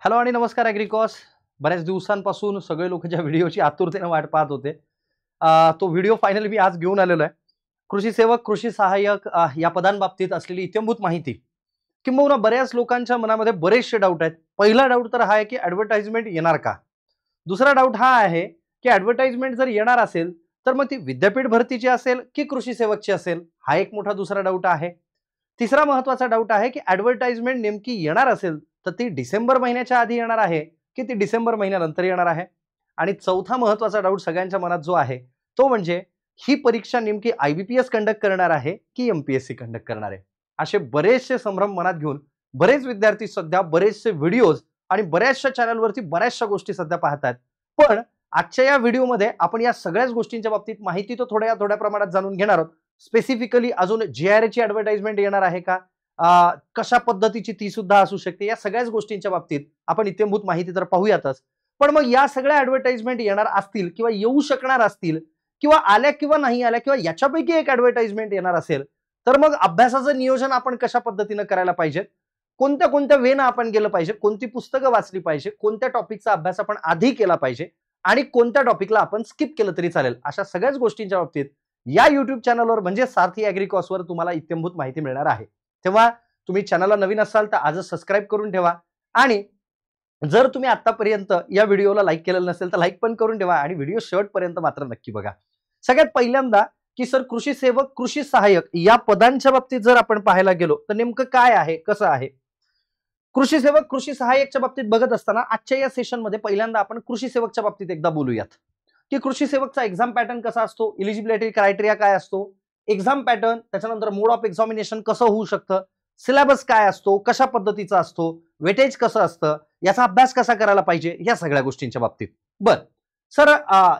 Hello आणि नमस्कार ॲग्रिकॉस. बऱ्याच दिवसांपासून सगळे लोक ज्या व्हिडिओची आतुरतेने वाट पाहत होते, तो व्हिडिओ फायनली मी आज घेऊन आलेलो आहे. कृषी सेवक, कृषी सहाय्यक या पदांबाबतीत असलेली इत्थंभूत माहिती. किंबहुना बऱ्याच लोकांच्या मनामध्ये बरेचसे डाऊट आहेत. पहिला डाऊट तर हा आहे की ॲडव्हर्टाइजमेंट येणार का? दुसरा डाऊट हा आहे की ॲडव्हर्टाइजमेंट जर येणार असेल, तर मग ती विद्यापीठ भरतीची असेल की कृषी सेवकची असेल? हा एक मोठा दुसरा डाऊट आहे. तिसरा महत्त्वाचा डाऊट आहे की ॲडव्हर्टाइजमेंट नेमकी येणार असेल, तर ती डिसेंबर महिन्याच्या आधी येणार आहे की ती डिसेंबर महिन्यानंतर येणार आहे? आणि चौथा महत्त्वाचा डाऊट सगळ्यांच्या मनात जो आहे, तो म्हणजे ही परीक्षा नेमकी IBPS कंडक्ट करणार आहे की MPSC कंडक्ट करणार आहे? असे बरेचसे संभ्रम मनात घेऊन बरेच विद्यार्थी सध्या बरेचसे व्हिडिओज आणि बऱ्याचशा चॅनलवरती बऱ्याचशा गोष्टी सध्या पाहतात. पण आजच्या या व्हिडिओमध्ये आपण या सगळ्याच गोष्टींच्या बाबतीत माहिती तर थोड्या प्रमाणात जाणून घेणार आहोत. स्पेसिफिकली अजून JRAची ॲडव्हर्टाइजमेंट येणार आहे का? कशा पद्धतीची ती सुद्धा असू शकते. या सगळ्याच गोष्टींच्या बाबतीत आपण इत्थंभूत माहिती तर पाहूयातच. पण मग या सगळ्या ॲडव्हर्टाइजमेंट येणार असतील किंवा येऊ शकणार असतील किंवा आल्या किंवा नाही आल्या किंवा याच्यापैकी एक ॲडव्हर्टाइजमेंट येणार असेल, तर मग अभ्यासाचं नियोजन आपण कशा पद्धतीनं करायला पाहिजे? कोणत्या वेनं आपण गेलं पाहिजे? कोणती पुस्तकं वाचली पाहिजे? कोणत्या टॉपिकचा अभ्यास आपण आधी केला पाहिजे? आणि कोणत्या टॉपिकला आपण स्किप केलं तरी चालेल? अशा सगळ्याच गोष्टींच्या बाबतीत या YouTube चॅनलवर म्हणजे सारथी ॲग्रिकॉसवर तुम्हाला इत्थंभूत माहिती मिळणार आहे. तेव्हा तुम्ही चॅनलला नवीन असाल तर आजच सबस्क्राईब करून ठेवा आणि जर तुम्ही आतापर्यंत या व्हिडिओला लाईक केलेलं नसेल तर लाईक पण करून ठेवा आणि व्हिडिओ शेवटपर्यंत मात्र नक्की बघा. सगळ्यात पहिल्यांदा की सर कृषी सेवक, कृषी सहाय्यक या पदांच्या बाबतीत जर आपण पाहायला गेलो तर नेमकं काय आहे, कसं आहे? कृषी सेवक, कृषी सहाय्यकच्या बाबतीत बघत असताना आजच्या या सेशनमध्ये पहिल्यांदा आपण कृषी सेवकच्या बाबतीत एकदा बोलूयात की कृषी सेवकचा एक्झाम पॅटर्न कसा असतो, इलिजिबिलिटी क्रायटेरिया काय असतो, एक्झाम पॅटर्न, त्याच्यानंतर मोड ऑफ एक्झामिनेशन कसं होऊ शकतं, सिलेबस काय असतो, कशा पद्धतीचा असतो, वेटेज कसं असतं, याचा अभ्यास कसा करायला पाहिजे, या सगळ्या गोष्टींच्या बाबतीत. बर सर,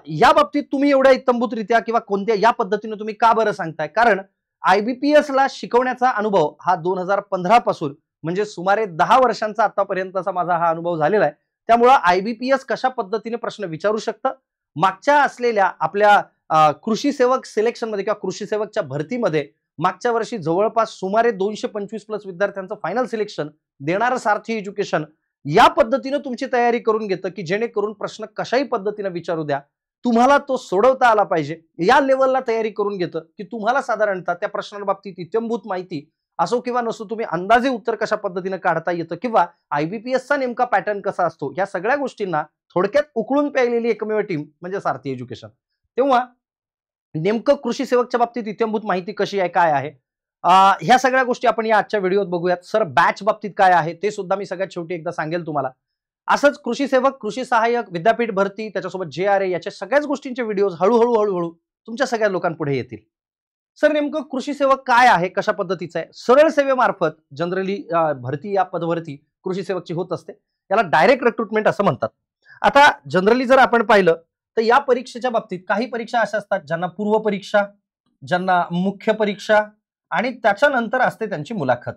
या बाबतीत तुम्ही एवढ्या इत्तंभूतरित्या किंवा कोणत्या या पद्धतीने तुम्ही का बरं सांगताय? कारण IBPS ला शिकवण्याचा अनुभव हा 2015 पासून म्हणजे सुमारे 10 वर्षांचा आतापर्यंतचा माझा हा अनुभव झालेला आहे. त्यामुळं IBPS कशा पद्धतीने प्रश्न विचारू शकतं, मागच्या असलेल्या आपल्या कृषी सेवक सिलेक्शनमध्ये किंवा कृषी सेवकच्या भरतीमध्ये मागच्या वर्षी जवळपास सुमारे 225 प्लस विद्यार्थ्यांचं फायनल सिलेक्शन देणारं सारथी एज्युकेशन या पद्धतीनं तुमची तयारी करून घेतं की जेणेकरून प्रश्न कशाही पद्धतीनं विचारू द्या, तुम्हाला तो सोडवता आला पाहिजे. या लेवलला तयारी करून घेतं की तुम्हाला साधारणतः त्या प्रश्नांबाबतीत इत्थंभूत माहिती असो किंवा नसो, तुम्ही अंदाजे उत्तर कशा पद्धतीने काढता येतं किंवा IBPSचा नेमका पॅटर्न कसा असतो, या सगळ्या गोष्टींना थोडक्यात उकळून प्यायलेली एकमेव टीम म्हणजे सारथी एज्युकेशन. तेव्हा नेमकं कृषी सेवकच्या बाबतीत इत्थंभूत माहिती कशी आहे, काय आहे, ह्या सगळ्या गोष्टी आपण या आजच्या व्हिडिओत बघूयात. सर बॅच बाबतीत काय आहे ते सुद्धा मी सगळ्यात शेवटी एकदा सांगेल तुम्हाला. असंच कृषी सेवक, कृषी सहाय्यक, विद्यापीठ भरती, त्याच्यासोबत JRA याच्या सगळ्याच गोष्टींचे व्हिडिओज हळूहळू तुमच्या सगळ्या लोकांपुढे येतील. सर नेमकं कृषी सेवक काय आहे, कशा पद्धतीचं आहे? सरळ सेवेमार्फत जनरली भरती या पदभरती कृषी सेवकची होत असते. याला डायरेक्ट रिक्रुटमेंट असं म्हणतात. आता जनरली जर आपण पाहिलं तर या परीक्षेच्या बाबतीत काही परीक्षा अशा असतात ज्यांना पूर्व परीक्षा, ज्यांना मुख्य परीक्षा आणि त्याच्यानंतर असते त्यांची मुलाखत.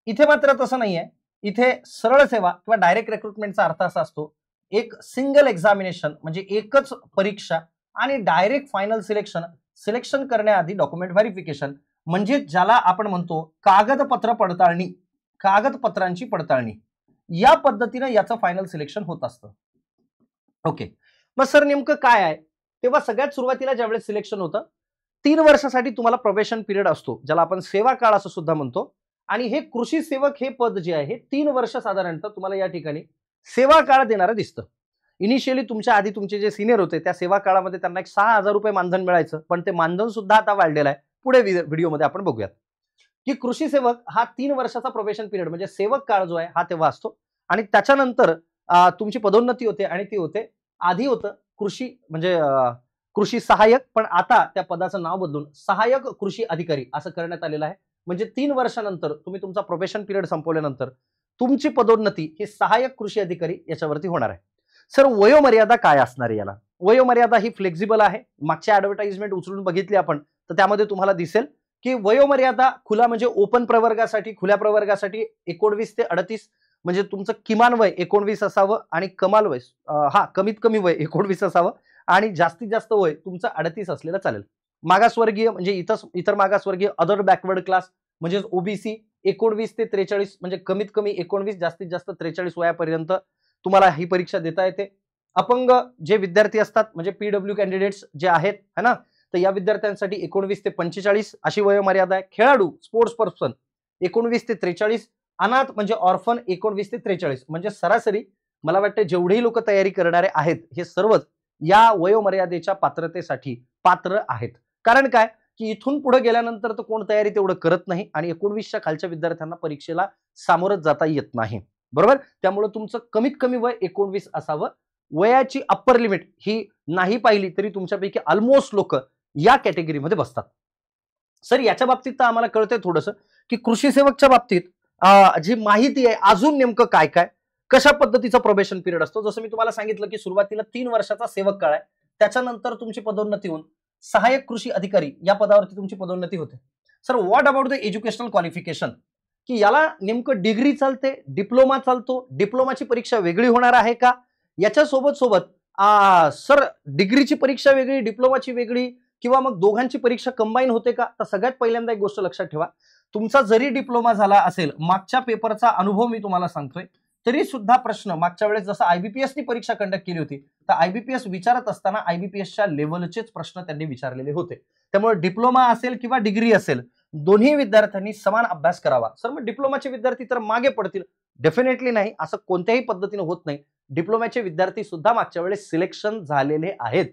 इथे मात्र तसं नाहीये. इथे सरळ सेवा किंवा डायरेक्ट रिक्रुटमेंटचा अर्थ असा असतो, एक सिंगल एक्झामिनेशन म्हणजे एकच परीक्षा आणि डायरेक्ट फायनल सिलेक्शन करण्याआधी डॉक्युमेंट व्हेरिफिकेशन म्हणजे ज्याला आपण म्हणतो कागदपत्रांची पडताळणी, या पद्धतीनं याचं फायनल सिलेक्शन होत असतं. ओके, मग सर नेमकं काय आहे? तेव्हा सगळ्यात सुरुवातीला ज्यावेळेस सिलेक्शन होतं 3 वर्षासाठी तुम्हाला प्रोबेशन पिरियड असतो, ज्याला आपण सेवा काळ असं सुद्धा म्हणतो. आणि हे कृषी सेवक हे पद जे आहे 3 वर्ष साधारणतः तुम्हाला या ठिकाणी सेवा काळ देणारं दिसतं. इनिशियली तुमच्या आधी तुमचे जे सिनियर होते त्या सेवा काळामध्ये त्यांना एक 6,000 रुपये मानधन मिळायचं, पण ते मानधन सुद्धा आता वाढलेलं आहे. पुढे व्हिडिओमध्ये आपण बघूयात की कृषी सेवक हा 3 वर्षाचा प्रोबेशन पिरियड म्हणजे सेवक काळ जो आहे हा तेव्हा असतो आणि त्याच्यानंतर तुमची पदोन्नती होते आणि ती होते, आधी होतं कृषी म्हणजे कृषी सहाय्यक, पण आता त्या पदाचं नाव बदलून सहाय्यक कृषी अधिकारी असं करण्यात आलेलं आहे. म्हणजे 3 वर्षानंतर तुम्ही तुमचा प्रोबेशन पिरियड संपवल्यानंतर तुमची पदोन्नती ही सहाय्यक कृषी अधिकारी याच्यावरती होणार आहे. सर वयोमर्यादा काय असणार आहे याला? वयोमर्यादा ही फ्लेक्झिबल आहे. मागच्या ॲडव्हर्टाइजमेंट उचलून बघितली आपण तर त्यामध्ये तुम्हाला दिसेल की वयोमर्यादा खुला म्हणजे ओपन प्रवर्गासाठी, खुल्या प्रवर्गासाठी 19 ते 38 म्हणजे तुमचं किमान वय 19 असावं आणि कमाल वय कमीत कमी वय 19 असावं आणि जास्तीत जास्त वय तुमचं 38 असलेलं चालेल. मागासवर्गीय म्हणजे इतर मागासवर्गीय, अदर बॅकवर्ड क्लास म्हणजे ओबीसी 19 ते 43 म्हणजे कमीत कमी 19 जास्तीत जास्त 43 वयापर्यंत तुम्हाला ही परीक्षा देता येते. अपंग जे विद्यार्थी असतात म्हणजे पीडब्ल्यू कॅन्डिडेट्स जे आहेत है ना, तर या विद्यार्थ्यांसाठी 19 ते 45 अशी वयोमर्यादा आहे. खेळाडू स्पोर्ट्स पर्सन 19 ते 43, अनाथ म्हणजे ऑर्फन 19 ते 43. म्हणजे सरासरी मला वाटतं जेवढेही लोक तयारी करणारे आहेत हे सर्वच या वयोमर्यादेच्या पात्रतेसाठी पात्र आहेत. कारण काय की इथून पुढे गेल्यानंतर तर कोण तयारी तेवढं करत नाही आणि 19च्या खालच्या विद्यार्थ्यांना परीक्षेला सामोरं जाता येत नाही. बरोबर, त्यामुळे तुमचं कमीत कमी वय 19 असावं. वयाची अप्पर लिमिट ही नाही पाहिली तरी तुमच्यापैकी ऑलमोस्ट लोक या कॅटेगरीमध्ये बसतात. सर याच्या बाबतीत तर आम्हाला कळतंय थोडंसं की कृषी सेवकच्या बाबतीत जी माहिती आहे अजून नेमकं काय काय कशा पद्धतीचा प्रोबेशन पिरियड असतो. जसं मी तुम्हाला सांगितलं की सुरुवातीला 3 वर्षाचा सेवक काळ आहे, त्याच्यानंतर तुमची पदोन्नती होऊन सहाय्यक कृषी अधिकारी या पदावरती तुमची पदोन्नती होते. Sir what about the educational qualification, की याला नेमकं डिग्री चालते, डिप्लोमा चालतो, डिप्लोमाची परीक्षा वेगळी होणार आहे का, याच्या सोबत सोबत सर डिग्रीची परीक्षा वेगळी, डिप्लोमाची वेगळी किंवा मग दोघांची परीक्षा कंबाईन होते का. तर सगळ्यात पहिल्यांदा एक गोष्ट लक्षात ठेवा, तुमचा जरी डिप्लोमा झाला असेल, मागच्या पेपरचा अनुभव मी तुम्हाला सांगतोय, तरी सुद्धा प्रश्न मागच्या वेळेस जसं आयबीपीएसनी परीक्षा कंडक्ट केली होती तर आयबीपीएस विचारत असताना आयबीपीएसच्या लेव्हलचेच प्रश्न त्यांनी विचारलेले होते. त्यामुळे डिप्लोमा असेल किंवा डिग्री असेल दोन्ही विद्यार्थ्यांनी समान अभ्यास करावा. सर मग डिप्लोमाचे विद्यार्थी तर मागे पडतील, डेफिनेटली नाही, असं कोणत्याही पद्धतीने होत नाही. डिप्लोमाचे विद्यार्थी सुद्धा मागच्या वेळेस सिलेक्शन झालेले आहेत,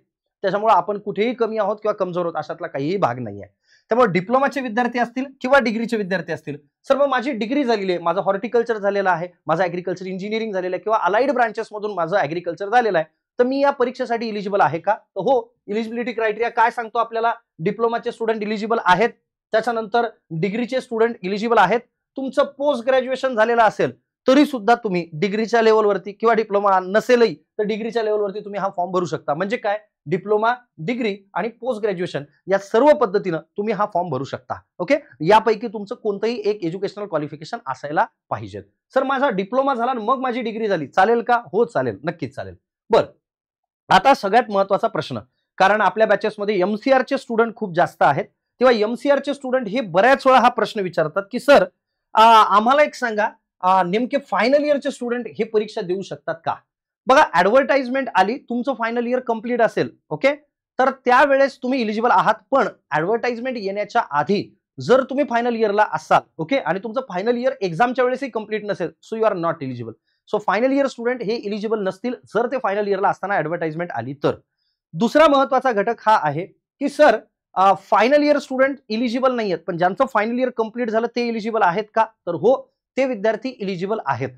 त्याच्यामुळे आपण कुठेही कमी आहोत किंवा कमजोर आहोत अशातला काहीही भाग नाही आहे. त्यामुळे डिप्लोमाचे विद्यार्थी असतील किंवा डिग्रीचे विद्यार्थी असतील, सर मग माझी डिग्री झालेली आहे, माझं हॉर्टिकल्चर झालेलं आहे, माझं ऍग्रिकल्चर इंजिनिअरिंग झालेलं आहे किंवा अलाइड ब्रांचेस मधून माझं ऍग्रिकल्चर झालेलं आहे, तर मी या परीक्षेसाठी इलिजिबल आहे का. तर हो, इलिजिबिलिटी क्रायटेरिया काय सांगतो आपल्याला, डिप्लोमाचे स्टुडंट इलिजिबल आहेत, त्याच्यानंतर डिग्रीचे स्टुडंट इलिजिबल आहेत. तुमचं पोस्ट ग्रॅज्युएशन झालेलं असेल तरी सुद्धा तुम्ही डिग्रीच्या लेवलवरती किंवा डिप्लोमा नसेलही तर डिग्रीच्या लेवलवरती तुम्ही हा फॉर्म भरू शकता. म्हणजे काय, डिप्लोमा, डिग्री आणि पोस्ट ग्रॅज्युएशन या सर्व पद्धतीनं तुम्ही हा फॉर्म भरू शकता. ओके, यापैकी तुमचं कोणतंही एक एज्युकेशनल क्वालिफिकेशन असायला पाहिजे. सर माझा डिप्लोमा झाला आणि मग माझी डिग्री झाली, चालेल का. हो चालेल, नक्कीच चालेल. बरं, आता सगळ्यात महत्वाचा प्रश्न, कारण आपल्या बॅचेसमध्ये एमसीआरचे स्टुडंट खूप जास्त आहेत, तेव्हा एमसीआरचे स्टुडंट हे बऱ्याच वेळा हा प्रश्न विचारतात की सर आम्हाला एक सांगा, नेमके फायनल इयरचे स्टुडंट हे परीक्षा देऊ शकतात का. बघा, ऍडव्हर्टाइजमेंट आली, तुमचं फायनल इयर कंप्लीट असेल, ओके, तर त्यावेळेस तुम्ही इलिजिबल आहात. पण ऍडव्हर्टाइजमेंट येण्याच्या आधी जर तुम्ही फायनल इयरला असाल, ओके, आणि तुमचं फायनल इयर एक्झामच्या वेळेसही कंप्लीट नसेल, so you are not eligible. So final year student हे इलिजिबल नसतील जर ते फायनल इयरला असताना ऍडव्हर्टाइजमेंट आली तर. दुसरा महत्वाचा घटक हा आहे की sir final year student eligible नाही आहेत, पण ज्यांचं फायनल इयर कंप्लीट झालं ते इलिजिबल आहेत का. तर हो, ते विद्यार्थी इलिजिबल आहेत.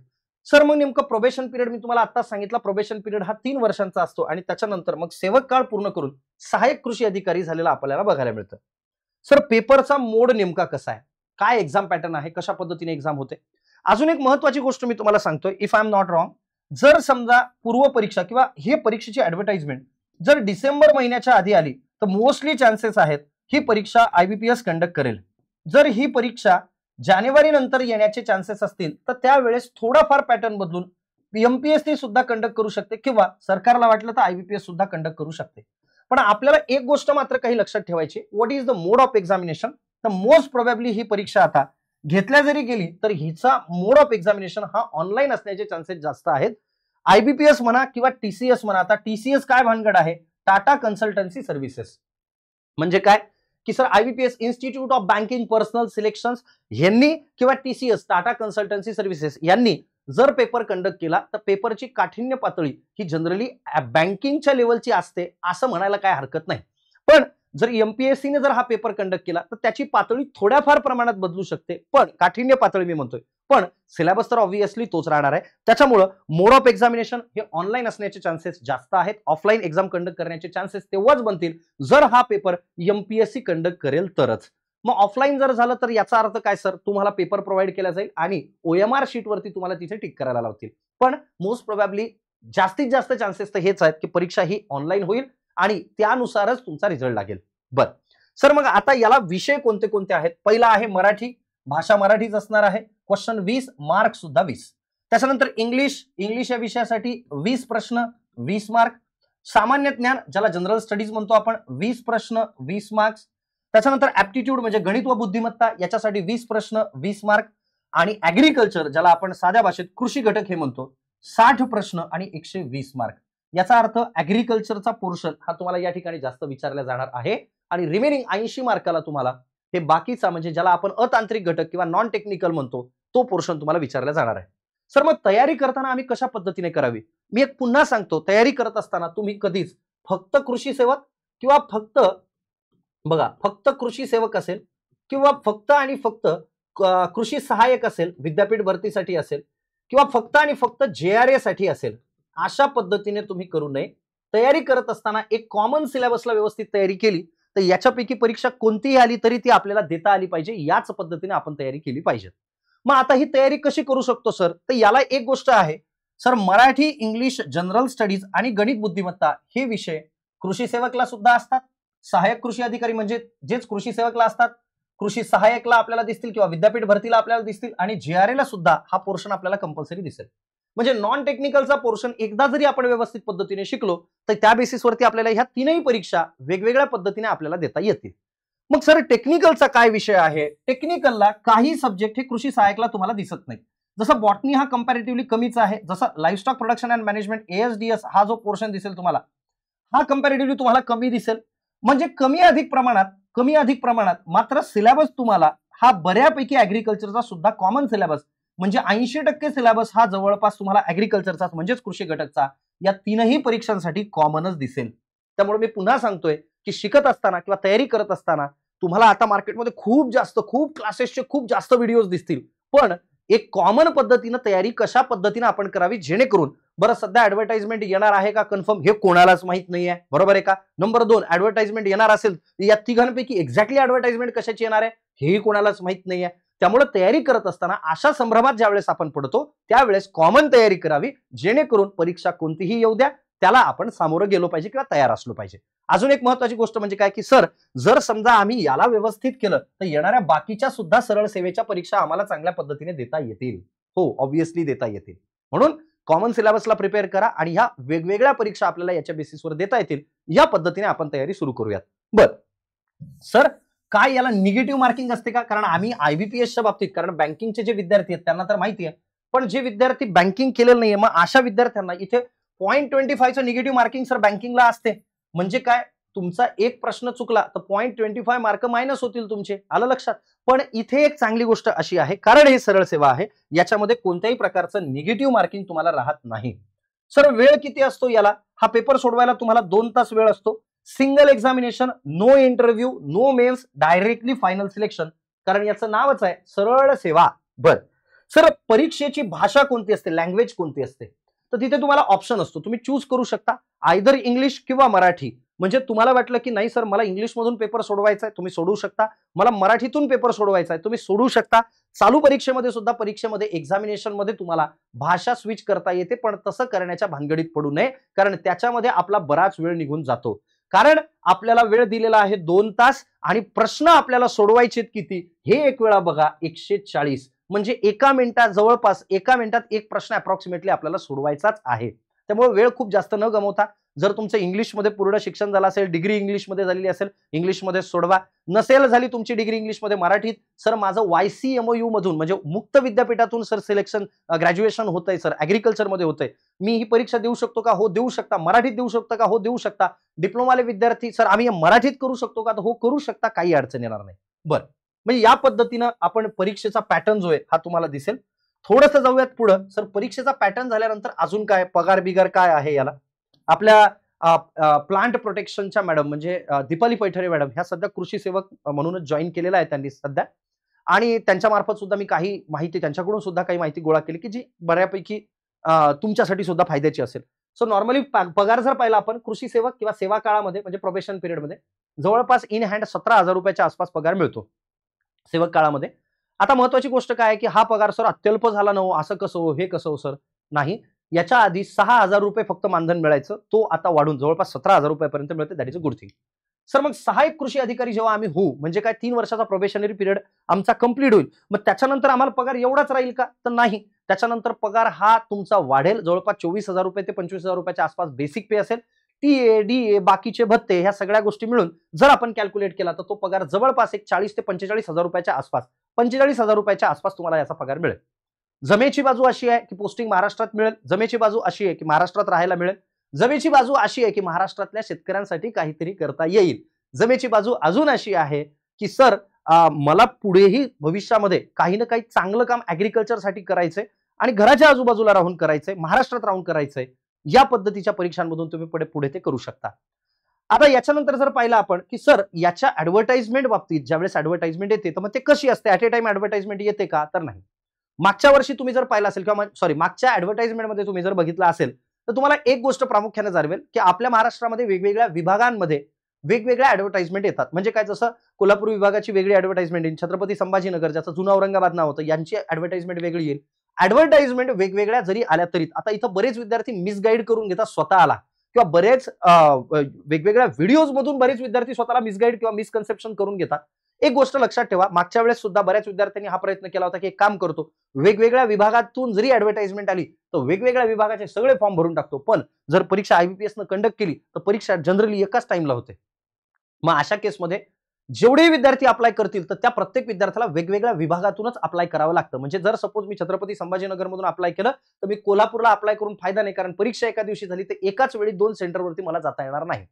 सर मग नेमकं प्रोबेशन पिरियड मी तुम्हाला आता सांगितलं, प्रोबेशन पिरियड हा 3 वर्षांचा असतो आणि त्याच्यानंतर मग सेवक काळ पूर्ण करून सहाय्यक कृषी अधिकारी झालेला आपल्याला बघायला मिळतं. सर पेपरचा मोड नेमका कसा आहे, काय एक्झाम पॅटर्न आहे, कशा पद्धतीने एक्झाम होते. अजून एक महत्वाची गोष्ट मी तुम्हाला सांगतोय, if I am not wrong, जर समजा पूर्व परीक्षा किंवा हे परीक्षेची ऍडव्हर्टाइजमेंट जर डिसेंबर महिन्याच्या आधी आली तर मोस्टली चान्सेस आहेत ही परीक्षा आयबीपीएस कंडक्ट करेल. जर ही परीक्षा जानेवारी नंतर येण्याचे चान्सेस असतील तर त्यावेळेस थोडाफार पॅटर्न बदलून एमपीएससी सुद्धा कंडक्ट करू शकते किंवा सरकारला वाटलं तर आयबीपीएस सुद्धा कंडक्ट करू शकते. पण आपल्याला एक गोष्ट मात्र काही लक्षात ठेवायची, what is the mode of examination. तर मोस्ट प्रोबॅबली ही परीक्षा आता घेतल्या जरी गेली तर हिचा मोड ऑफ एक्झामिनेशन हा ऑनलाईन असण्याचे चान्सेस जास्त आहेत. आयबीपीएस म्हणा किंवा टीसीएस म्हणा. आता टीसीएस काय भानगड आहे, टाटा कन्सल्टन्सी सर्व्हिसेस. म्हणजे काय की sir IBPS institute of banking personal selections यांनी किंवा टीसीएस टाटा कन्सल्टन्सी सर्व्हिसेस यांनी जर पेपर कंडक्ट केला तर पेपरची काठिण्य पातळी ही जनरली बँकिंगच्या लेवलची असते असं म्हणायला काय हरकत नाही. पण जर एमपीएससीने जर हा पेपर कंडक्ट केला तर त्याची पातळी थोड्याफार प्रमाणात बदलू शकते, पण काठिण्य पातळी मी म्हणतोय, पण सिलेबस तर ऑब्व्हियसली तोच राहणार आहे. त्याच्यामुळे मोड ऑफ एक्झामिनेशन हे ऑनलाईन असण्याचे चान्सेस जास्त आहेत. ऑफलाईन एक्झाम कंडक्ट करण्याचे चान्सेस तेव्हाच बनतील जर हा पेपर एमपीएससी कंडक्ट करेल तरच. मग ऑफलाईन जर झालं तर याचा अर्थ काय सर, तुम्हाला पेपर प्रोव्हाइड केला जाईल आणि ओएमआर शीटवरती तुम्हाला तिथे टिक करायला लावतील. पण मोस्ट प्रोबॅबली जास्तीत जास्त चान्सेस तर हेच आहेत की परीक्षा ही ऑनलाईन होईल आणि त्यानुसारच तुमचा रिझल्ट लागेल. बरं सर, मग आता याला विषय कोणते कोणते आहेत. पहिला आहे मराठी, भाषा मराठीच असणार आहे, क्वेश्चन 20, मार्क सुद्धा 20. त्याच्यानंतर इंग्लिश, इंग्लिश या विषयासाठी 20 प्रश्न 20 मार्क. सामान्य ज्ञान ज्याला जनरल स्टडीज म्हणतो आपण, 20 प्रश्न 20 मार्क्स. त्याच्यानंतर ऍप्टिट्यूड म्हणजे गणित व बुद्धिमत्ता, याच्यासाठी 20 प्रश्न 20 मार्क. आणि ऍग्रिकल्चर ज्याला आपण साध्या भाषेत कृषी घटक हे म्हणतो, 60 प्रश्न आणि 120 मार्क. याचा अर्थ ऍग्रिकल्चरचा पोर्शन हा तुम्हाला या ठिकाणी जास्त विचारला जाणार आहे आणि रिमेनिंग 80 मार्काला तुम्हाला हे बाकीचा म्हणजे ज्याला आपण अतांत्रिक घटक किंवा नॉन टेक्निकल म्हणतो तो पोर्शन तुम्हाला विचारला जाणार आहे. सर मग तयारी करताना आम्ही कशा पद्धतीने करावी? मी एक पुन्हा सांगतो, तयारी करत असताना तुम्ही कधीच फक्त कृषी सेवक किंवा फक्त कृषी सेवक असेल किंवा फक्त आणि फक्त कृषी सहाय्यक असेल, विद्यापीठ भरतीसाठी असेल किंवा फक्त आणि फक्त JRA साठी असेल, अशा पद्धतीने तुम्ही करू नये. तयारी करत असताना एक कॉमन सिलेबसला व्यवस्थित तयारी केली तर याच्यापैकी परीक्षा कोणतीही आली तरी ती आपल्याला देता आली पाहिजे. याच पद्धतीने आपण तयारी केली पाहिजे. मग आता ही तयारी कशी करू शकतो सर? तर याला एक गोष्ट आहे sir, Marathi, English, general studies आणि गणित बुद्धिमत्ता हे विषय कृषी सेवकला सुद्धा असतात. सहाय्यक कृषी अधिकारी म्हणजे जेच कृषी सेवकला असतात, कृषी सहाय्यकला आपल्याला दिसतील किंवा विद्यापीठ भरतीला आपल्याला दिसतील आणि JRA ला सुद्धा हा पोर्शन आपल्याला कंपल्सरी दिसेल. म्हणजे नॉन टेक्निकलचा पोर्शन एकदा जरी आपण व्यवस्थित पद्धतीने शिकलो तर त्या बेसिसवरती आपल्याला ह्या तीनही परीक्षा वेगवेगळ्या पद्धतीने आपल्याला देता येतील. मग सर टेक्निकलचा काय विषय आहे? टेक्निकलला काही सब्जेक्ट हे कृषी सहाय्यकला तुम्हाला दिसत नाही. जसं बॉटनी हा कंपॅरेटिव्हली कमीच आहे, जसं लाईव्हस्टॉक प्रोडक्शन अँड मॅनेजमेंट ASDS हा जो पोर्शन दिसेल तुम्हाला हा कंपॅरेटिव्हली तुम्हाला कमी दिसेल. म्हणजे कमी अधिक प्रमाणात मात्र सिलेबस तुम्हाला हा बऱ्यापैकी ऍग्रिकल्चरचा सुद्धा कॉमन सिलेबस म्हणजे 80% सिलेबस हा जवळपास तुम्हाला ऍग्रिकल्चरचा म्हणजेच कृषी घटकचा या तीनही परीक्षांसाठी कॉमनच दिसेल. त्यामुळे मी पुन्हा सांगतोय की शिकत असताना किंवा तयारी करत असताना तुम्हाला आता मार्केटमध्ये खूप क्लासेसचे खूप जास्त व्हिडिओज दिसतील, पण एक कॉमन पद्धतीने तयारी कशा पद्धतीने आपण करावी जेणेकरून बरं सध्या ऍडव्हर्टाइजमेंट येणार आहे का कन्फर्म हे कोणालाच माहित नाहीये, बरोबर आहे का? नंबर 2, ऍडव्हर्टाइजमेंट येणार असेल या तिघांपैकी एक्झॅक्टली ऍडव्हर्टाइजमेंट कशाची येणार आहे हेही कोणालाच माहित नाहीये. त्यामुळे तयारी करत असताना अशा संभ्रमात ज्यावेळेस आपण पडतो त्यावेळेस कॉमन तयारी करावी जेणेकरून परीक्षा कोणतीही येऊ द्या त्याला आपण सामोरं गेलो पाहिजे किंवा तयार असलो पाहिजे. अजून एक महत्वाची गोष्ट म्हणजे काय की सर जर समजा आम्ही याला व्यवस्थित केलं तर येणाऱ्या बाकीच्या सुद्धा सरळ सेवेच्या परीक्षा आम्हाला चांगल्या पद्धतीने देता येतील. हो, ऑब्व्हियसली देता येतील. म्हणून कॉमन सिलेबसला प्रिपेअर करा आणि ह्या वेगवेगळ्या परीक्षा आपल्याला याच्या बेसिसवर देता येतील. या पद्धतीने आपण तयारी सुरू करूयात. बर सर काय याला निगेटिव्ह मार्किंग असते का? कारण आम्ही IBPSच्या बाबतीत, कारण बँकिंगचे जे विद्यार्थी आहेत त्यांना तर माहिती आहे, पण जे विद्यार्थी बँकिंग केलेलं नाहीये मग अशा विद्यार्थ्यांना इथे 0.25 निगेटिव्ह मार्किंग सर बँकिंगला असते. म्हणजे काय, तुमचा एक प्रश्न चुकला तर 0.25 मार्क मायनस होतील तुमचे. आलं लक्षात? पण इथे एक चांगली गोष्ट अशी आहे, कारण हे सरळ सेवा आहे याच्यामध्ये कोणत्याही प्रकारचं निगेटिव्ह मार्किंग तुम्हाला राहत नाही. सर वेळ किती असतो याला? हा पेपर सोडवायला तुम्हाला 2 तास वेळ असतो. Single examination, no interview, no mains, directly final selection, कारण याचं नावच आहे सरळ सेवा. बर सर परीक्षेची भाषा कोणती असते, लँग्वेज कोणती असते? तर तिथे तुम्हाला ऑप्शन असतो, तुम्ही चूज करू शकता आयदर इंग्लिश किंवा मराठी. म्हणजे तुम्हाला वाटलं की नाही सर मला इंग्लिश मधून पेपर सोडवायचा आहे, तुम्ही सोडवू शकता. मला मराठीतून पेपर सोडवायचा आहे, तुम्ही सोडवू शकता. चालू परीक्षेमध्ये सुद्धा परीक्षेमध्ये एक्झामिनेशन मध्ये तुम्हाला भाषा स्विच करता येते, पण तसं करण्याच्या भानगडीत पडू नये कारण त्याच्यामध्ये आपला बराच वेळ निघून जातो. कारण आपल्याला वेळ दिलेला आहे 2 तास आणि प्रश्न आपल्याला सोडवायचे किती हे एक वेळा बघा 140. म्हणजे एका मिनिटात एक प्रश्न अप्रॉक्सिमेटली आपल्याला सोडवायचाच आहे. त्यामुळे वेळ खूप जास्त न गमवता जर तुमचं इंग्लिशमध्ये पूर्ण शिक्षण झालं असेल, डिग्री इंग्लिशमध्ये झालेली असेल, इंग्लिशमध्ये सोडवा. नसेल झाली तुमची डिग्री इंग्लिशमध्ये, मराठीत सर माझं YCMOU मधून म्हणजे मुक्त विद्यापीठातून सर सिलेक्शन ग्रॅज्युएशन होतंय सर, ऍग्रिकल्चरमध्ये होतंय, मी ही परीक्षा देऊ शकतो का? हो देऊ शकता. मराठीत देऊ शकता का? हो देऊ शकता. डिप्लोमाले विद्यार्थी सर आम्ही मराठीत करू शकतो का? हो करू शकता, काही अडचण येणार नाही. बरं म्हणजे या पद्धतीनं आपण परीक्षेचा पॅटर्न जो आहे हा तुम्हाला दिसेल. थोडंसं जाऊयात पुढं. सर परीक्षेचा पॅटर्न झाल्यानंतर अजून काय पगार बिगार काय आहे याला? आपल्या प्लांट प्रोटेक्शनच्या मॅडम म्हणजे दीपाली पैठरे मॅडम ह्या सध्या कृषी सेवक म्हणूनच जॉईन केलेला आहे त्यांनी सध्या, आणि त्यांच्या मार्फत सुद्धा मी काही माहिती त्यांच्याकडून सुद्धा काही माहिती गोळा केली की जी बऱ्यापैकी तुमच्यासाठी सुद्धा फायद्याची असेल. सो नॉर्मली पगार जर पाहिला आपण कृषी सेवक किंवा सेवा काळामध्ये म्हणजे प्रोबेशन पिरियडमध्ये जवळपास इन हँड 17,000 रुपयाच्या आसपास पगार मिळतो सेवक काळामध्ये. आता महत्वाची गोष्ट काय आहे की हा पगार सर अत्यल्प झाला ना हो, असं कसं हो, हे कसं हो सर? नाही, याच्या आधी 6,000 रुपये फक्त मानधन मिळायचं, तो आता वाढून जवळपास 17,000 रुपयापर्यंत मिळते. That is a good thing. Sir मग सहाय्यक कृषी अधिकारी जेव्हा आम्ही होऊ म्हणजे काय 3 वर्षाचा प्रोबेशनरी पिरियड आमचा कंप्लीट होईल, मग त्याच्यानंतर आम्हाला पगार एवढाच राहील का? तर नाही, त्याच्यानंतर पगार हा तुमचा वाढेल. जवळपास 24,000 रुपये ते 25,000 रुपयाच्या आसपास बेसिक पे असेल. टीए डीए बाकीचे भत्ते ह्या सगळ्या गोष्टी मिळून जर आपण कॅल्क्युलेट केला तर तो पगार जवळपास एक 40 ते 45,000 रुपयाच्या आसपास, 45,000 रुपयाच्या आसपास तुम्हाला याचा पगार मिळेल. जमेची बाजू अशी आहे की पोस्टिंग महाराष्ट्रात मिळेल, जमेची बाजू अशी आहे की महाराष्ट्रात राहायला मिळेल, जमेची बाजू अशी आहे की महाराष्ट्रातल्या शेतकऱ्यांसाठी काहीतरी करता येईल, जमेची बाजू अजून अशी आहे की सर मला पुढेही भविष्यामध्ये काही ना काही चांगलं काम ऍग्रिकल्चरसाठी करायचंय आणि घराच्या आजूबाजूला राहून करायचंय, महाराष्ट्रात राहून करायचंय, या पद्धतीच्या परीक्षांमधून तुम्ही पुढे ते करू शकता. आता याच्यानंतर जर पाहिलं आपण की सर याच्या ऍडव्हर्टाइजमेंट बाबतीत ज्यावेळेस ऍडव्हर्टाइजमेंट येते तर मग ते कशी असते, ऍट ए टाइम ऍडव्हर्टाइजमेंट येते का, तर नाही. मागच्या वर्षी तुम्ही जर पाहिलं असेल किंवा सॉरी मागच्या ऍडव्हर्टाइजमेंटमध्ये तुम्ही जर बघितलं असेल तर तुम्हाला एक गोष्ट प्रामुख्याने जाणवेल की आपल्या महाराष्ट्रामध्ये वेगवेगळ्या विभागांमध्ये वेगवेगळ्या ऍडव्हर्टाइजमेंट येतात. म्हणजे काय, जसं कोल्हापूर विभागाची वेगळी ऍडव्हर्टाइजमेंट येईल, छत्रपती संभाजीनगर ज्याचं जुनं औरंगाबाद नाव होतं यांची ऍडव्हर्टाइजमेंट वेगळी येईल. ऍडव्हर्टाइजमेंट वेगवेगळ्या जरी आल्या तरी आता इथं बरेच विद्यार्थी मिसगाईड करून घेतात स्वतःला, किंवा बरेच वेगवेगळ्या व्हिडिओज मधून बरेच विद्यार्थी स्वतःला मिसगाईड किंवा मिसकन्सेप्शन करून घेतात. एक गोष्ट लक्षात ठेवा, मागच्या वेळेस सुद्धा बऱ्याच विद्यार्थ्यांनी हा प्रयत्न केला होता की एक काम करतो, वेगवेगळ्या विभागातून जरी ऍडव्हर्टाइजमेंट आली तर वेगवेगळ्या विभागाचे सगळे फॉर्म भरून टाकतो, पण जर परीक्षा आयबीपीएस न कंडक्ट केली तर परीक्षा जनरली एकाच टाइमला होते. मग अशा केसमध्ये जेवढे विद्यार्थी अप्लाय करतील तर त्या प्रत्येक विद्यार्थ्याला वेगवेगळ्या विभागातूनच अप्लाय करावं लागतं. म्हणजे जर सपोज मी छत्रपती संभाजीनगर मधून अप्लाय केलं तर मी कोल्हापूरला अप्लाय करून फायदा नाही, कारण परीक्षा एका दिवशी झाली तर एकाच वेळी 2 सेंटरवरती मला जाता येणार नाही.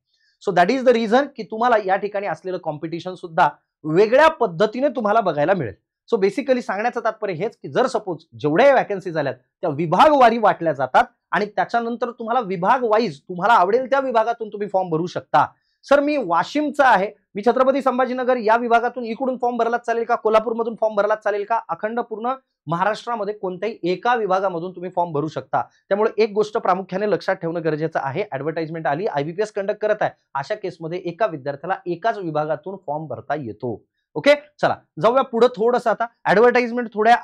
So that is the reason की तुम्हाला या ठिकाणी असलेलं कॉम्पिटिशन सुद्धा वेगळ्या पद्धतीने तुम्हाला बघायला मिळेल. सो बेसिकली सांगण्याचं तात्पर्य हेच की जर सपोज जेवढ्या वॅकन्सी झाल्यात त्या विभागवारी वाटल्या जातात आणि त्याच्यानंतर तुम्हाला विभाग वाईज तुम्हाला आवडेल त्या विभागातून तुम्ही फॉर्म भरू शकता. सर मी वाशिमचा आहे, मी छत्रपती संभाजीनगर या विभागातून इकडून फॉर्म भरलाच चालेल का, कोल्हापूरमधून फॉर्म भरलाच चालेल का, अखंड पूर्ण महाराष्ट्रामध्ये कोणत्याही एका विभागामधून तुम्ही फॉर्म भरू शकता. त्यामुळे एक गोष्ट प्रामुख्याने लक्षात ठेवणं गरजेचं आहे, ऍडव्हर्टाइजमेंट आली, आयबीपीएस कंडक्ट करत आहे, अशा केसमध्ये एका विद्यार्थ्याला एकाच विभागातून फॉर्म भरता येतो. ओके, चला जाऊया पुढे थोडंसं. आता ऍडव्हर्टाइजमेंट थोड्या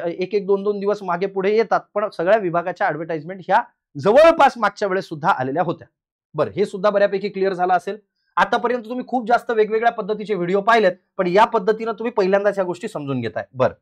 एक 2 दिवस मागे पुढे येतात, पण सगळ्या विभागाच्या ऍडव्हर्टाइजमेंट ह्या जवळपास मागच्या वेळेस सुद्धा आलेल्या होत्या. बरं, हे सुद्धा बऱ्यापैकी क्लिअर झालं असेल. आतापर्यंत तुम्ही खूप जास्त वेगवेगळ्या पद्धतीचे व्हिडिओ पाहिलेत, पण या पद्धतीनं तुम्ही पहिल्यांदाच या गोष्टी समजून घेताय. बरं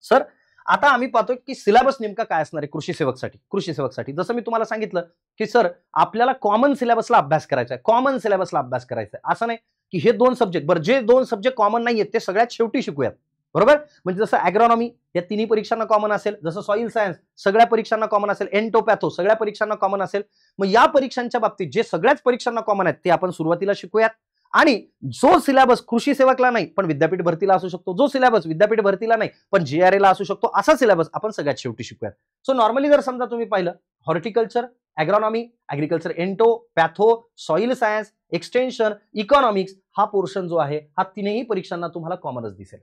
सर, आता आम्ही पाहतोय की सिलेबस नेमका काय असणार आहे कृषी सेवकसाठी. कृषी सेवकसाठी जसं मी तुम्हाला सांगितलं की सर आपल्याला कॉमन सिलेबसला अभ्यास करायचा आहे, कॉमन सिलेबसला अभ्यास करायचा आहे. असं नाही की हे 2 सब्जेक्ट, बरं जे 2 सब्जेक्ट कॉमन नाही आहेत ते सगळ्यात शेवटी शिकूयात, बरोबर. म्हणजे जसं ॲग्रॉनॉमी या तिन्ही परीक्षांना कॉमन असेल, जसं सॉइल सायन्स सगळ्या परीक्षांना कॉमन असेल, एंटोपॅथो सगळ्या परीक्षांना कॉमन असेल. मग या परीक्षांच्या बाबतीत जे सगळ्याच परीक्षांना कॉमन आहेत ते आपण सुरुवातीला शिकूयात. आणि जो सिलेबस कृषी सेवकला नाही पण विद्यापीठ भरतीला असू शकतो, जो सिलेबस विद्यापीठ भरतीला नाही पण जीआरए ला असू शकतो, असा सिलेबस आपण सगळ्यात शेवटी शिकूयात. सो नॉर्मली जर समजा तुम्ही पाहिलं horticulture, agronomy, agriculture ento, patho, soil science, extension, economics हा पोर्शन जो आहे हा तीनही परीक्षांना तुम्हाला कॉमनच दिसेल.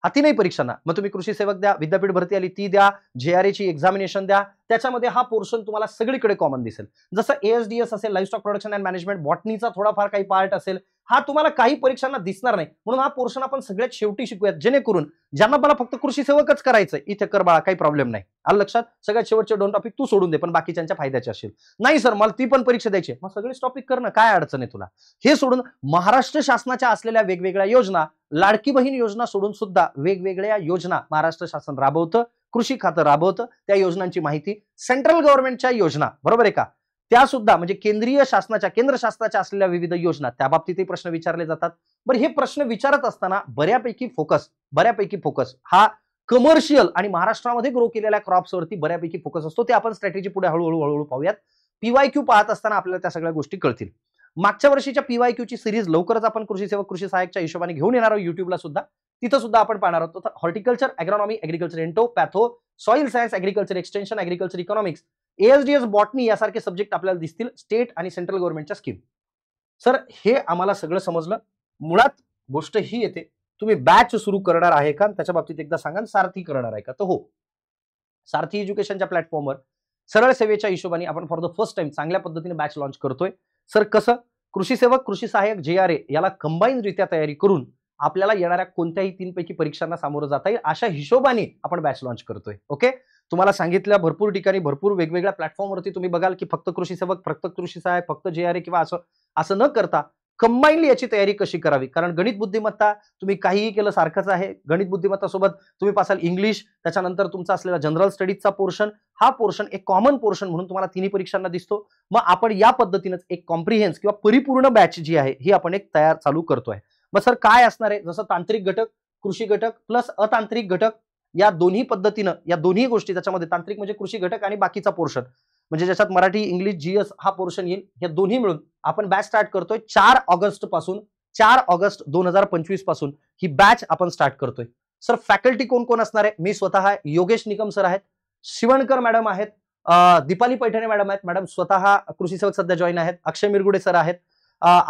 हा तीनही परीक्षांना मग तुम्ही कृषी सेवक द्या, विद्यापीठ भरती आली ती द्या, जेआरए ची एक्झामिनेशन द्या, त्याच्यामध्ये हा पोर्शन तुम्हाला सगळीकडे कॉमन दिसेल. जसं एएसडीएस असेल, livestock production and management, बॉटनीचा थोडाफार काही पार्ट असेल, हा तुम्हाला काही परीक्षांना दिसणार नाही. म्हणून हा पोर्शन आपण सगळ्यात शेवटी शिकूयात, जेणेकरून ज्यांना मला फक्त कृषी सेवकच करायचंय इथे कर बाळा, काही प्रॉब्लेम नाही. आलं लक्षात. सगळ्यात शेवटचे 2 टॉपिक तू सोडून दे, पण बाकीच्या फायद्याचे असेल. नाही सर मला ती पण परीक्षा द्यायची, मग सगळेच टॉपिक कर ना, काय अडचण आहे तुला. हे सोडून महाराष्ट्र शासनाच्या असलेल्या वेगवेगळ्या योजना, लाडकी बहीण योजना सोडून सुद्धा वेगवेगळ्या योजना महाराष्ट्र शासन राबवतं, कृषी खातं राबवतं. त्या योजनांची माहिती, सेंट्रल गव्हर्नमेंटच्या योजना, बरोबर आहे का, त्या सुद्धा म्हणजे केंद्र शासनाच्या असलेल्या विविध योजना त्या बाबतीतही प्रश्न विचारले जातात. बरं, हे प्रश्न विचारत असताना बऱ्यापैकी फोकस हा कमर्शियल आणि महाराष्ट्रामध्ये ग्रो केलेल्या क्रॉप्सवरती बऱ्यापैकी फोकस असतो. ते आपण स्ट्रॅटेजी पुढे हळूहळू पाहूयात. पीवायक्यू पाहत असताना आपल्याला त्या सगळ्या गोष्टी कळतील. मागच्या वर्षीच्या पीवायक्यूची सिरीज लवकरच आपण कृषी सेवक कृषी सहाय्यकच्या हिशोबाने घेऊन येणार आहोत युट्यूबला सुद्धा. तिथं सुद्धा आपण पाहणार आहोत. Horticulture, agronomy, agriculture ento, patho, soil science, agriculture extension, agriculture economics, ASDS, botany यासारखे सब्जेक्ट आपल्याला दिसतील, स्टेट आणि सेंट्रल गव्हर्नमेंटच्या स्कीम. सर हे आम्हाला सगळं समजलं. मुळात गोष्ट ही येते, तुम्ही बॅच सुरू करणार आहे का, त्याच्या बाबतीत एकदा सांगा. सारथी करणार आहे का, तर हो, सारथी एज्युकेशनच्या प्लॅटफॉर्मवर सरळ सेवेच्या हिशोबाने आपण फॉर द फर्स्ट टाइम चांगल्या पद्धतीने बॅच लॉन्च करतोय. सर कसं, कृषी सेवक, कृषी सहाय्यक, जेआरए याला कंबाईन रित्या तयारी करून आपल्याला येणाऱ्या कोणत्याही 3 पैकी परीक्षांना सामोरं जाता येईल अशा हिशोबाने आपण बॅच लॉन्च करतोय. ओके, तुम्हाला सांगितलं भरपूर ठिकाणी भरपूर वेगवेगळ्या प्लॅटफॉर्मवरती तुम्ही बघाल की फक्त कृषी सेवक, फक्त कृषी सहाय्यक, फक्त जेआरए किंवा असं न करता कंबाईनली याची तयारी कशी करावी, कारण गणित बुद्धिमत्ता तुम्ही काहीही केलं सारखंच आहे. गणित बुद्धिमत्ता सोबत तुम्ही पासाल इंग्लिश, त्याच्यानंतर तुमचा असलेला जनरल स्टडीजचा पोर्शन, हा पोर्शन एक कॉमन पोर्शन म्हणून तुम्हाला तिन्ही परीक्षांना दिसतो. मग आपण या पद्धतीनेच एक कॉम्प्रिहेन्स किंवा परिपूर्ण बॅच जी आहे ही आपण एक तयार चालू करतोय. मग सर काय असणार आहे, जसं तांत्रिक घटक, कृषी घटक प्लस अतांत्रिक घटक, या दोन्ही पद्धतीनं या दोन्ही गोष्टी, त्याच्यामध्ये तांत्रिक म्हणजे कृषी घटक आणि बाकीचा पोर्शन म्हणजे ज्याच्यात मराठी, इंग्लिश, जीएस हा पोर्शन येईल, या दोन्ही मिळून आपण बॅच स्टार्ट करतोय 4 ऑगस्ट पासून. 4 ऑगस्ट 2025 पासून ही बॅच आपण स्टार्ट करतोय. सर फॅकल्टी कोण कोण असणार आहे, मी स्वतः योगेश निकम सर आहेत, शिवणकर मॅडम आहेत, दीपाली पैठणे मॅडम आहेत, मॅडम स्वतः कृषी सेवक सध्या जॉईन आहेत, अक्षय मिरगुडे सर आहेत,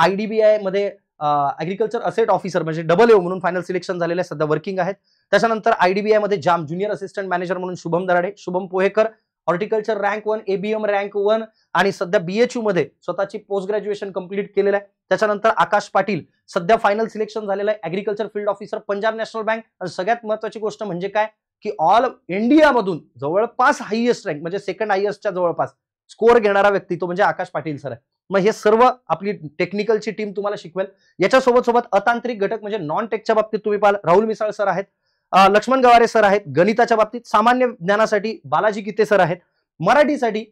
IDBI मध्ये ऍग्रिकल्चर असेट ऑफिसर म्हणजे डबल म्हणून फायनल सिलेक्शन झालेले सध्या वर्किंग आहेत. त्याच्यानंतर IDBI मध्ये जाम ज्युनियर असिस्टंट मॅनेजर म्हणून Shubham Darade, Shubham Pohekar, horticulture rank 1, ABM rank 1 आणि सध्या BHU मध्ये स्वतःची पोस्ट ग्रॅज्युएशन कंप्लीट केलेलं आहे. त्याच्यानंतर आकाश पाटील सध्या फायनल सिलेक्शन झालेलं आहे, agriculture field officer, Punjab national bank. आणि सगळ्यात महत्त्वाची गोष्ट म्हणजे काय की ऑल इंडिया मधून जवळपास हायएस्ट रँक म्हणजे सेकंड हायएस्टच्या जवळपास स्कोअर घेणारा व्यक्ती तो म्हणजे आकाश पाटील सर आहे. मग हे सर्व आपली टेक्निकलची टीम तुम्हाला शिकवेल. याच्यासोबत सोबत अतांत्रिक घटक म्हणजे नॉन टेकच्या बाबतीत तुम्ही पाहाल राहुल मिसाळ सर आहेत, लक्ष्मण गवारे सर आहेत, गणिताच्या बाबतीत सामान्य ज्ञानासाठी बालाजी गीते सर आहेत, मराठीसाठी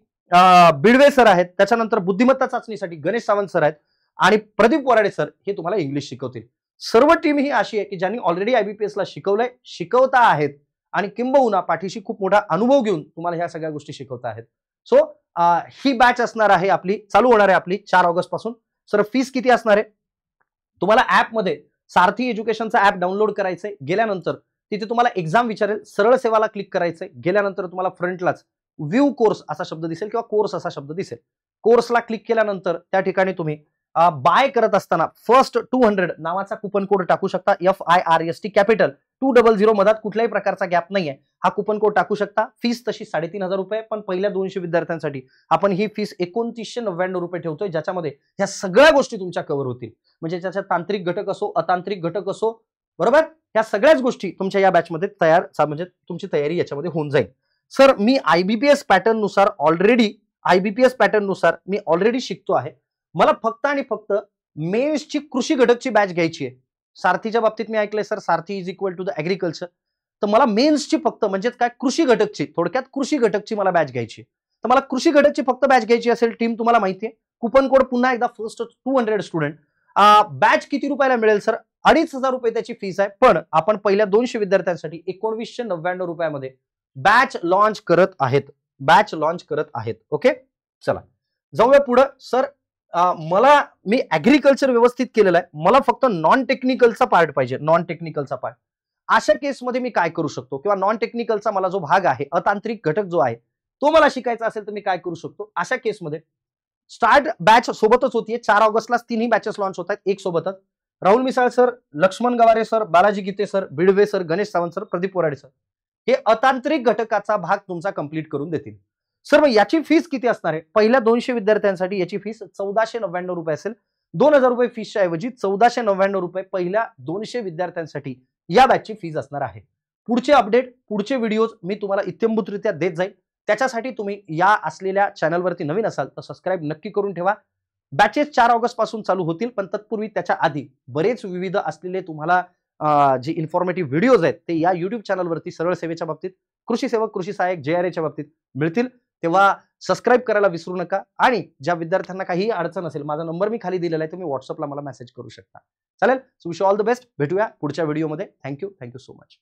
बिडवे सर आहेत, त्याच्यानंतर बुद्धिमत्ता चाचणीसाठी गणेश सावंत सर आहेत आणि प्रदीप वराडे सर हे तुम्हाला इंग्लिश शिकवतील. सर्व टीम ही अशी आहे की ज्यांनी ऑलरेडी IBPS ला शिकवलंय, शिकवता आहेत आणि किंबहुना पाठीशी खूप मोठा अनुभव घेऊन तुम्हाला ह्या सगळ्या गोष्टी शिकवता आहेत. सो ही बॅच असणार आहे आपली, चालू होणार आहे आपली 4 ऑगस्ट पासून. सर फीस किती असणार आहे, तुम्हाला ऍपमध्ये सारथी एज्युकेशनचा ऍप डाउनलोड करायचंय. गेल्यानंतर तिथे तुम्हाला एक्झाम विचारेल, सरळ सेवाला क्लिक करायचंय. गेल्यानंतर तुम्हाला फ्रंटलाच व्ह्यू कोर्स असा शब्द दिसेल किंवा कोर्स असा शब्द दिसेल. कोर्सला क्लिक केल्यानंतर त्या ठिकाणी तुम्ही बाय करत असताना फर्स्ट 200 नावाचा कुपन कोड टाकू शकता. FIRST कॅपिटल 200 मधात कुठल्याही प्रकारचा गॅप नाहीये, हा कुपन कोड टाकू शकता. फीस तशी 3,500 रुपये, पण पहिल्या 200 विद्यार्थ्यांसाठी आपण ही फीस 2999 रुपये ठेवतोय, ज्याच्यामध्ये ह्या सगळ्या गोष्टी तुमच्या कव्हर होतील. म्हणजे ज्याच्यात तांत्रिक घटक असो, अतांत्रिक घटक असो, बरोबर, ह्या सगळ्याच गोष्टी तुमच्या या बॅचमध्ये तयार म्हणजे तुमची तयारी याच्यामध्ये होऊन जाईल. सर मी IBPS पॅटर्न नुसार मी ऑलरेडी शिकतो आहे. मला फक्त आणि फक्त मेन्सची कृषी घटकची बॅच घ्यायची आहे. सारथीच्या बाबतीत मी ऐकलंय sir Sarathi is equal to the agriculture, तर मला मेन्सची फक्त म्हणजे काय कृषी घटकची, थोडक्यात कृषी घटकची मला बॅच घ्यायची. तर मला कृषी घटकची फक्त बॅच घ्यायची असेल, टीम तुम्हाला माहिती आहे, कुपन कोड पुन्हा एकदा फर्स्ट 200 स्टुडंट. बॅच किती रुपयाला मिळेल सर, 2,500 रुपये त्याची फीस आहे, पण आपण पहिल्या 200 विद्यार्थ्यांसाठी 1999 रुपयामध्ये बॅच लॉन्च करत आहेत. ओके, चला जाऊया पुढे. सर मी ऍग्रिकल्चर व्यवस्थित केलेलं आहे, मला फक्त नॉन टेक्निकलचा पार्ट पाहिजे. नॉन टेक्निकलचा पार्ट अशा केसमध्ये मी काय करू शकतो, किंवा नॉन टेक्निकलचा मला जो भाग आहे, अतांत्रिक घटक जो आहे तो मला शिकायचा असेल तर मी काय करू शकतो. अशा केसमध्ये स्टार्ट बॅच सोबतच होतीये. 4 ऑगस्टला तिन्ही बॅचेस लॉन्च होत आहेत एक सोबतच. Rahul Misal sir, Laxman Gaware sir, Balaji Gite sir, Bidwe sir, Ganesh Sawant sir, Pradeep Warade sir हे अतांत्रिक घटकाचा भाग तुमचा कंप्लीट करून देतील. सर मग याची फीस किती असणार आहे, पहिल्या 200 विद्यार्थ्यांसाठी याची फीस 1499 रुपये असेल. 2000 रुपये फीसच्या ऐवजी 1499 रुपये पहिल्या 200 विद्यार्थ्यांसाठी या बॅचची फीस असणार आहे. पुढचे अपडेट, पुढचे व्हिडिओज मी तुम्हाला इत्यंभूतरित्या देत जाईल. त्याच्यासाठी तुम्ही या असलेल्या चॅनलवरती नवीन असाल तर सबस्क्राईब नक्की करून ठेवा. बॅचेस 4 ऑगस्ट पासून चालू होतील, पण तत्पूर्वी त्याच्या आधी बरेच विविध असलेले तुम्हाला जे इन्फॉर्मेटिव्ह व्हिडिओज आहेत ते या युट्यूब चॅनलवरती सरळ सेवेच्या बाबतीत, कृषी सेवक, कृषी सहाय्यक, JRAच्या बाबतीत मिळतील. तेव्हा सबस्क्राईब करायला विसरू नका. आणि ज्या विद्यार्थ्यांना काही अडचण असेल, माझा नंबर मी खाली दिलेला आहे, तुम्ही व्हॉट्सअपला मला मेसेज करू शकता. चालेल, so wish all the best. भेटूया पुढच्या व्हिडिओमध्ये. Thank you so much.